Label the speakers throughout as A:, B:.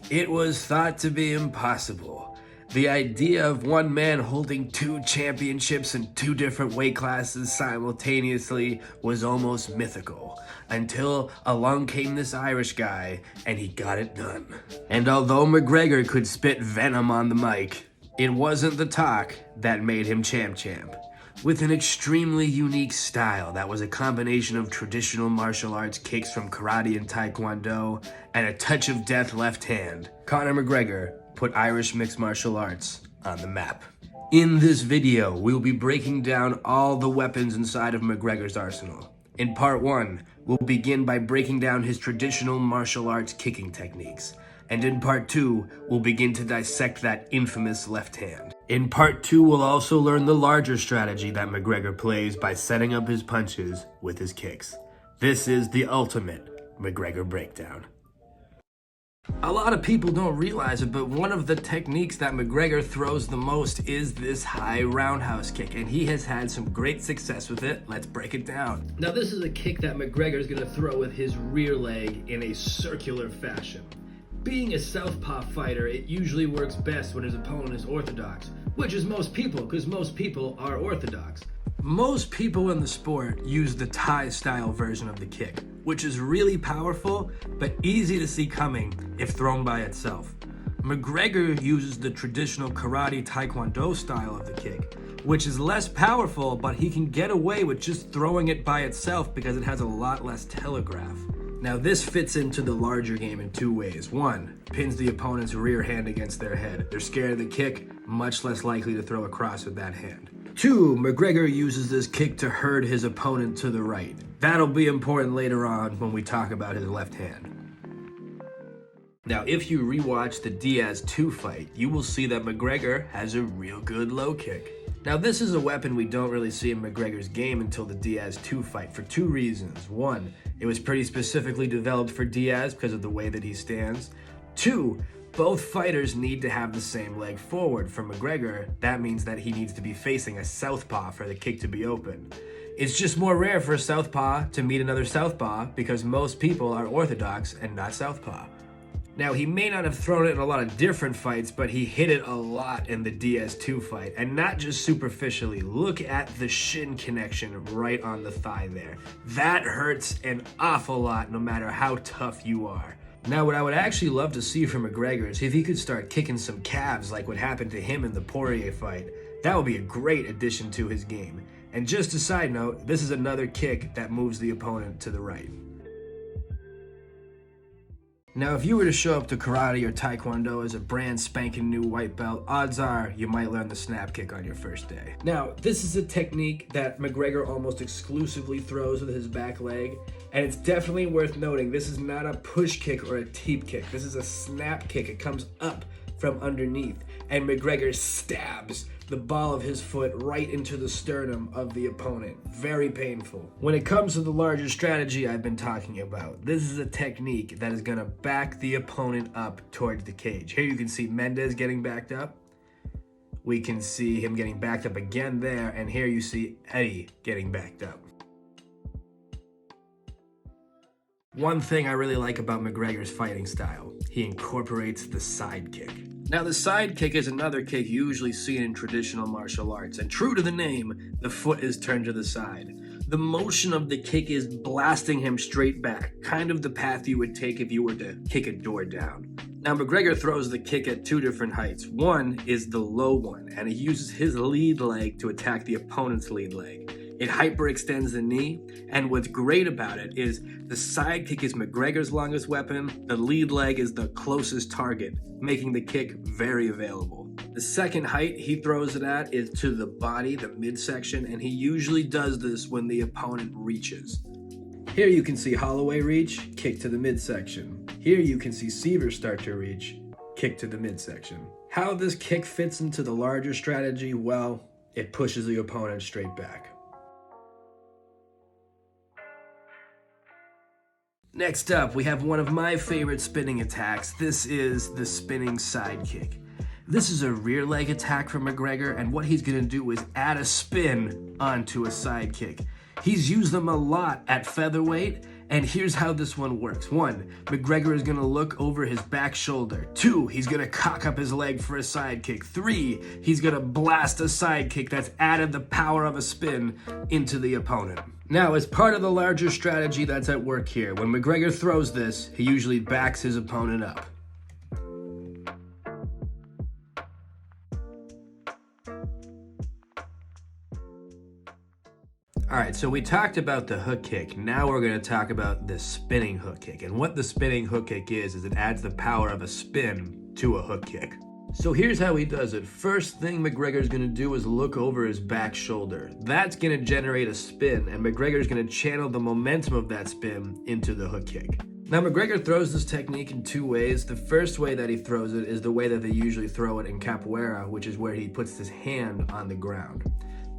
A: It was thought to be impossible. The idea of one man holding 2 championships in 2 different weight classes simultaneously was almost mythical, until along came this Irish guy and he got it done. And although McGregor could spit venom on the mic, it wasn't the talk that made him champ. With an extremely unique style that was a combination of traditional martial arts kicks from karate and taekwondo and a touch of death left hand, Connor McGregor put Irish mixed martial arts on the map. In this video, we'll be breaking down all the weapons inside of McGregor's arsenal. In part 1, we'll begin by breaking down his traditional martial arts kicking techniques. And in part 2, we'll begin to dissect that infamous left hand. In part 2, we'll also learn the larger strategy that McGregor plays by setting up his punches with his kicks. This is the ultimate McGregor breakdown. A lot of people don't realize it, but one of the techniques that McGregor throws the most is this high roundhouse kick, and he has had some great success with it. Let's break it down. Now, this is a kick that McGregor is going to throw with his rear leg in a circular fashion. Being a southpaw fighter, it usually works best when his opponent is orthodox, which is most people, because most people are orthodox. Most people in the sport use the Thai-style version of the kick, which is really powerful, but easy to see coming if thrown by itself. McGregor uses the traditional karate taekwondo style of the kick, which is less powerful, but he can get away with just throwing it by itself because it has a lot less telegraph. Now, this fits into the larger game in 2 ways. 1, pins the opponent's rear hand against their head. They're scared of the kick, much less likely to throw across with that hand. 2, McGregor uses this kick to herd his opponent to the right. That'll be important later on when we talk about his left hand. Now, if you rewatch the Diaz 2 fight, you will see that McGregor has a real good low kick. Now, this is a weapon we don't really see in McGregor's game until the Diaz 2 fight for 2 reasons. 1, it was pretty specifically developed for Diaz because of the way that he stands. 2, both fighters need to have the same leg forward. For McGregor, that means that he needs to be facing a southpaw for the kick to be open. It's just more rare for a southpaw to meet another southpaw because most people are orthodox and not southpaw. Now, he may not have thrown it in a lot of different fights, but he hit it a lot in the Diaz 2 fight, and not just superficially. Look at the shin connection right on the thigh there. That hurts an awful lot no matter how tough you are. Now, what I would actually love to see from McGregor is if he could start kicking some calves like what happened to him in the Poirier fight. That would be a great addition to his game. And just a side note, this is another kick that moves the opponent to the right. Now, if you were to show up to karate or taekwondo as a brand spanking new white belt, odds are you might learn the snap kick on your first day. Now, this is a technique that McGregor almost exclusively throws with his back leg, and it's definitely worth noting this is not a push kick or a teep kick. This is a snap kick. It comes up from underneath, and McGregor stabs the ball of his foot right into the sternum of the opponent. Very painful. When it comes to the larger strategy I've been talking about, this is a technique that is going to back the opponent up towards the cage. Here you can see Mendez getting backed up. We can see him getting backed up again there, and here you see Eddie getting backed up. One thing I really like about McGregor's fighting style, he incorporates the side kick. Now, the side kick is another kick usually seen in traditional martial arts, and true to the name, the foot is turned to the side. The motion of the kick is blasting him straight back, kind of the path you would take if you were to kick a door down. Now, McGregor throws the kick at 2 different heights. One is the low one, and he uses his lead leg to attack the opponent's lead leg. It hyperextends the knee, and what's great about it is the side kick is McGregor's longest weapon, the lead leg is the closest target, making the kick very available. The second height he throws it at is to the body, the midsection, and he usually does this when the opponent reaches. Here you can see Holloway reach, kick to the midsection. Here you can see Seaver start to reach, kick to the midsection. How this kick fits into the larger strategy? Well, it pushes the opponent straight back. Next up, we have one of my favorite spinning attacks. This is the spinning side kick. This is a rear leg attack from McGregor, and what he's going to do is add a spin onto a side kick. He's used them a lot at featherweight, And here's how this one works. 1, McGregor is going to look over his back shoulder. 2, he's going to cock up his leg for a side kick. 3, he's going to blast a side kick that's added the power of a spin into the opponent. Now, as part of the larger strategy that's at work here, when McGregor throws this, he usually backs his opponent up. Alright, so we talked about the hook kick. Now we're going to talk about the spinning hook kick. And what the spinning hook kick is it adds the power of a spin to a hook kick. So here's how he does it. First thing McGregor's going to do is look over his back shoulder. That's going to generate a spin, and McGregor's going to channel the momentum of that spin into the hook kick. Now McGregor throws this technique in 2 ways. The first way that he throws it is the way that they usually throw it in capoeira, which is where he puts his hand on the ground.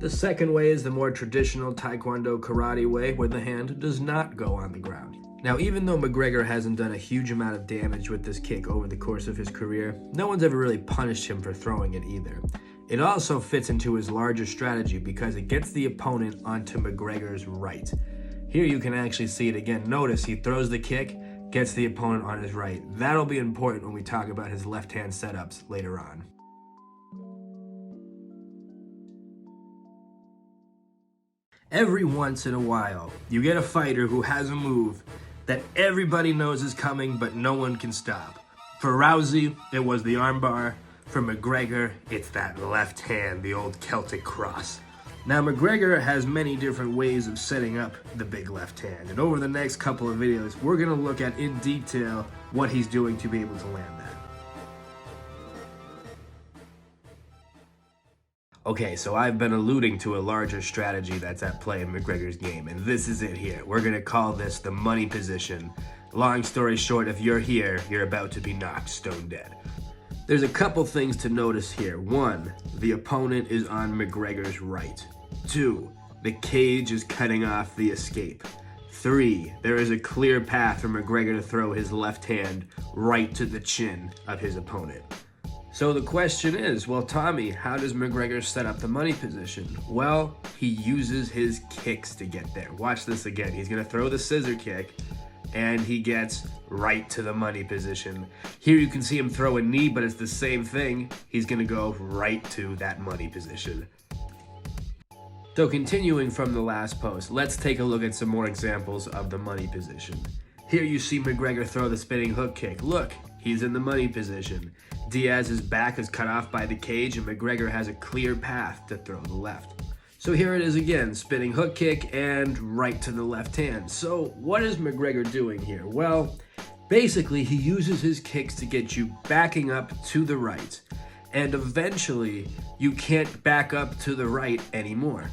A: The second way is the more traditional Taekwondo karate way, where the hand does not go on the ground. Now, even though McGregor hasn't done a huge amount of damage with this kick over the course of his career, no one's ever really punished him for throwing it either. It also fits into his larger strategy because it gets the opponent onto McGregor's right. Here you can actually see it again. Notice he throws the kick, gets the opponent on his right. That'll be important when we talk about his left-hand setups later on. Every once in a while, you get a fighter who has a move that everybody knows is coming, but no one can stop. For Rousey, it was the armbar. For McGregor, it's that left hand, the old Celtic cross. Now, McGregor has many different ways of setting up the big left hand, and over the next couple of videos, we're going to look at in detail what he's doing to be able to land that. Okay, so I've been alluding to a larger strategy that's at play in McGregor's game, and this is it here. We're gonna call this the money position. Long story short, if you're here, you're about to be knocked stone dead. There's a couple things to notice here. 1, the opponent is on McGregor's right. 2, the cage is cutting off the escape. 3, there is a clear path for McGregor to throw his left hand right to the chin of his opponent. So the question is, well, Tommy, how does McGregor set up the money position? Well, he uses his kicks to get there. Watch this again. He's going to throw the scissor kick, and he gets right to the money position. Here you can see him throw a knee, but it's the same thing. He's going to go right to that money position. So continuing from the last post, let's take a look at some more examples of the money position. Here you see McGregor throw the spinning hook kick. Look, he's in the money position. Diaz's back is cut off by the cage, and McGregor has a clear path to throw the left. So here it is again, spinning hook kick and right to the left hand. So what is McGregor doing here? Well, basically he uses his kicks to get you backing up to the right, and eventually you can't back up to the right anymore.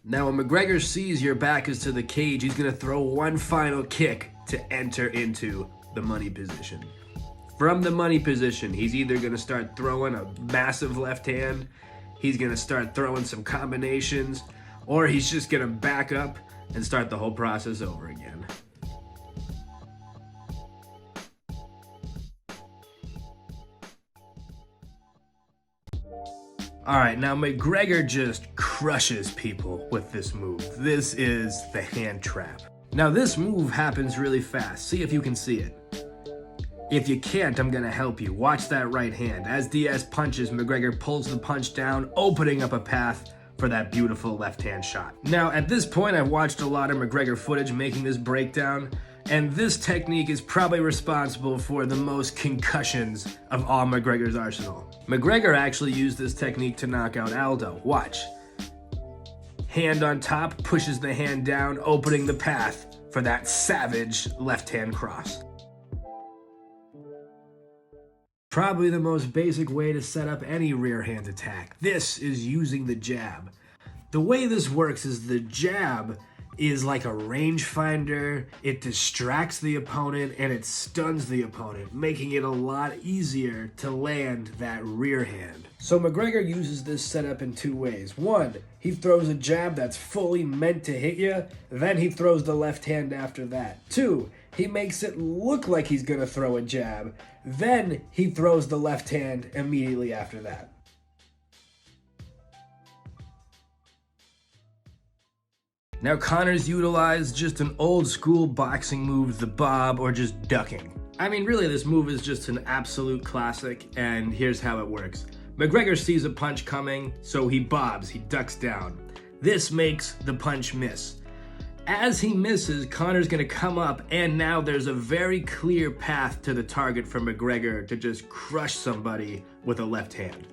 A: Now when McGregor sees your back is to the cage, he's going to throw one final kick to enter into the money position. From the money position, he's either going to start throwing a massive left hand, he's going to start throwing some combinations, or he's just going to back up and start the whole process over again. Alright, now McGregor just crushes people with this move. This is the hand trap. Now this move happens really fast. See if you can see it. If you can't, I'm gonna help you. Watch that right hand. As Diaz punches, McGregor pulls the punch down, opening up a path for that beautiful left-hand shot. Now, at this point, I've watched a lot of McGregor footage making this breakdown, and this technique is probably responsible for the most concussions of all McGregor's arsenal. McGregor actually used this technique to knock out Aldo. Watch. Hand on top, pushes the hand down, opening the path for that savage left-hand cross. Probably the most basic way to set up any rear hand attack. This is using the jab. The way this works is the jab is like a rangefinder. It distracts the opponent and it stuns the opponent, making it a lot easier to land that rear hand. So McGregor uses this setup in 2 ways. 1, he throws a jab that's fully meant to hit you, then he throws the left hand after that. 2, he makes it look like he's gonna throw a jab, then he throws the left hand immediately after that. Now Connor's utilized just an old school boxing move, the bob, or just ducking. I mean, really, this move is just an absolute classic, and here's how it works. McGregor sees a punch coming, so he bobs, he ducks down. This makes the punch miss. As he misses, Connor's gonna come up, and now there's a very clear path to the target for McGregor to just crush somebody with a left hand.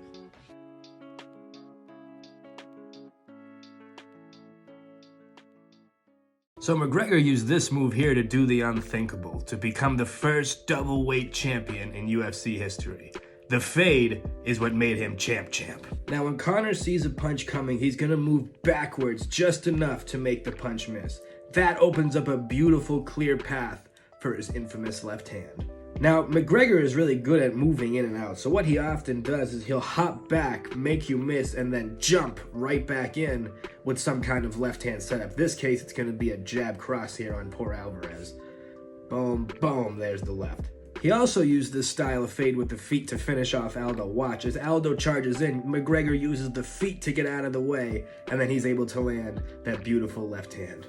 A: So McGregor used this move here to do the unthinkable, to become the first double-weight champion in UFC history. The fade is what made him champ. Now when Connor sees a punch coming, he's gonna move backwards just enough to make the punch miss. That opens up a beautiful, clear path for his infamous left hand. Now, McGregor is really good at moving in and out, so what he often does is he'll hop back, make you miss, and then jump right back in with some kind of left-hand setup. This case, it's gonna be a jab cross here on poor Alvarez. Boom, boom, there's the left. He also used this style of fade with the feet to finish off Aldo. Watch, as Aldo charges in, McGregor uses the feet to get out of the way, and then he's able to land that beautiful left hand.